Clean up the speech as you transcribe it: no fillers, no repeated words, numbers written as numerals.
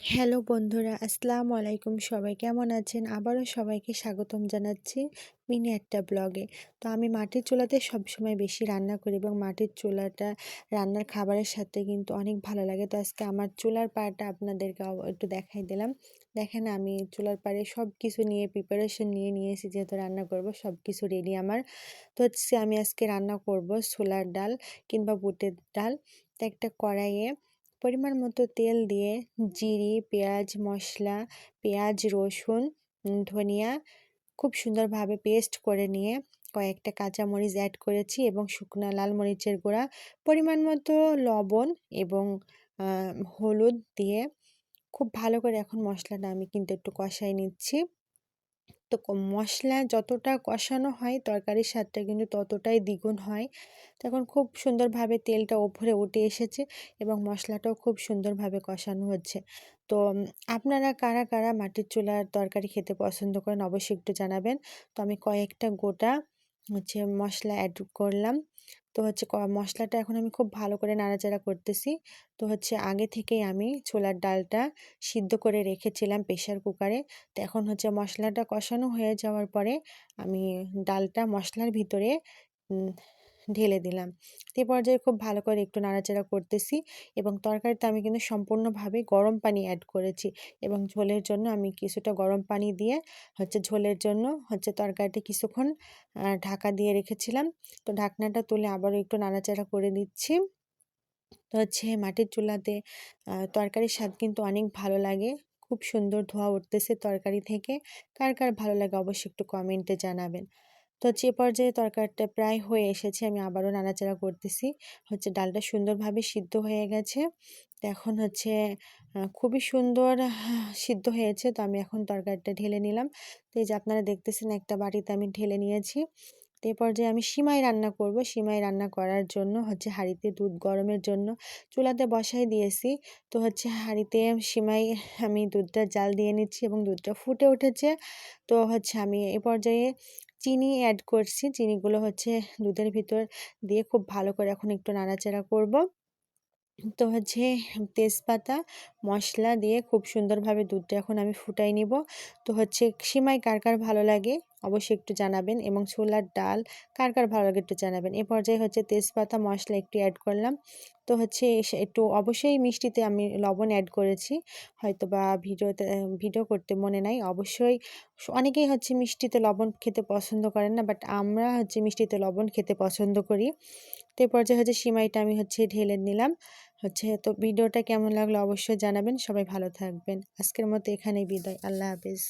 Hello বন্ধুরা, আসসালামু আলাইকুম। সবাই কেমন আছেন? আবারও সবাইকে স্বাগতম জানাচ্ছি মিনি একটা ব্লগে। তো আমি মাটির চুলাতে সবসময় বেশি রান্না করি এবং মাটির চুলাটা রান্নার খাবারের সাথে কিন্তু অনেক ভালো লাগে। তো আজকে আমার চুলার পাড়টা আপনাদেরকে একটু দেখাই দিলাম। দেখেন আমি চুলার পাড়ে সব কিছু নিয়ে প্রিপারেশন নিয়ে নিয়েছি, যেহেতু রান্না করব সব কিছু রেডি আমার। তো হচ্ছে আমি আজকে রান্না করব ছোলার ডাল কিংবা বুটের ডাল। তো একটা কড়াইয়ে পরিমাণ মতো তেল দিয়ে জিরে, পেঁয়াজ, মশলা, পেঁয়াজ, রসুন, ধনিয়া খুব সুন্দরভাবে পেস্ট করে নিয়ে কয়েকটা কাঁচামরিচ অ্যাড করেছি এবং শুকনা লাল মরিচের গুঁড়া, পরিমাণ মতো লবণ এবং হলুদ দিয়ে খুব ভালো করে এখন মশলাটা আমি কিন্তু একটু কষাই নিচ্ছি। তো মশলা যতটা কষানো হয় তরকারির স্বাদটা কিন্তু ততটাই দ্বিগুণ হয়। তখন খুব সুন্দরভাবে তেলটা ওপরে উঠে এসেছে এবং মশলাটাও খুব সুন্দরভাবে কষানো হচ্ছে। তো আপনারা কারা কারা মাটির চুলার তরকারি খেতে পছন্দ করেন অবশ্যই একটু জানাবেন। তো আমি কয়েকটা গোটা মশলা অ্যাড করলাম। তো মশলাটা এখন আমি খুব ভালো করে নাড়াচাড়া করতেছি। তো আগে থেকেই আমি ছোলার ডালটা সিদ্ধ করে রেখেছিলাম প্রেসার কুকারে। তো এখন মশলাটা কষানো হয়ে যাওয়ার পরে আমি ডালটা মশলার ভিতরে উম ঢেলে দিলাম। তো এই পর্যায়ে খুব ভালো করে একটু নাড়াচাড়া করতেছি এবং তরকারিতে আমি কিন্তু সম্পূর্ণভাবে গরম পানি অ্যাড করেছি এবং ঝোলের জন্য আমি কিছুটা গরম পানি দিয়ে ঝোলের জন্য তরকারিটা কিছুক্ষণ ঢাকা দিয়ে রেখেছিলাম। তো ঢাকনাটা তুলে আবারও একটু নাড়াচাড়া করে দিচ্ছি। তো মাটির চুলাতে তরকারির স্বাদ কিন্তু অনেক ভালো লাগে। খুব সুন্দর ধোঁয়া উঠতেছে তরকারি থেকে। কার কার ভালো লাগে অবশ্যই একটু কমেন্টে জানাবেন। তো এ পর্যায়ে তরকারিটা প্রায় হয়ে এসেছে। আমি আবারও নাড়াচাড়া করতেছি। ডালটা সুন্দরভাবে সিদ্ধ হয়ে গেছে। তো এখন খুবই সুন্দর সিদ্ধ হয়েছে। তো আমি এখন তরকারিটা ঢেলে নিলাম। তো এই যে আপনারা দেখতেছেন একটা বাটিতে আমি ঢেলে নিয়েছি। তো এ পর্যায়ে আমি সিমাই রান্না করব। সিমাই রান্না করার জন্য হাঁড়িতে দুধ গরমের জন্য চুলাতে বসাই দিয়েছি। তো হাঁড়িতে সিমাই আমি দুধটা জাল দিয়ে নিচ্ছি এবং দুধটা ফুটে উঠেছে। তো আমি এ পর্যায়ে চিনি অ্যাড করছি। চিনিগুলো দুধের ভিতর দিয়ে খুব ভালো করে এখন একটু নাড়াচাড়া করব। তো তেজপাতা, মশলা দিয়ে খুব সুন্দরভাবে দুধটা এখন আমি ফুটাই নিব। তো সিমাই কার কার ভালো লাগে অবশ্যই একটু জানাবেন এবং ছোলার ডাল কার কার ভালো লাগে একটু জানাবেন। এ পর্যায়ে তেজপাতা, মশলা একটু অ্যাড করলাম। তো একটু অবশ্যই মিষ্টিতে আমি লবণ অ্যাড করেছি, হয়তো বা ভিডিও করতে মনে নাই। অবশ্যই অনেকেই মিষ্টিতে লবণ খেতে পছন্দ করেন না, বাট আমরা মিষ্টিতে লবণ খেতে পছন্দ করি। তো এই পর্যায়ে সিমাইটা আমি ঢেলে নিলাম। তো ভিডিওটা কেমন লাগলো অবশ্যই জানাবেন। সবাই ভালো থাকবেন। আজকের মতো এখানেই বিদায়। আল্লাহ হাফেজ।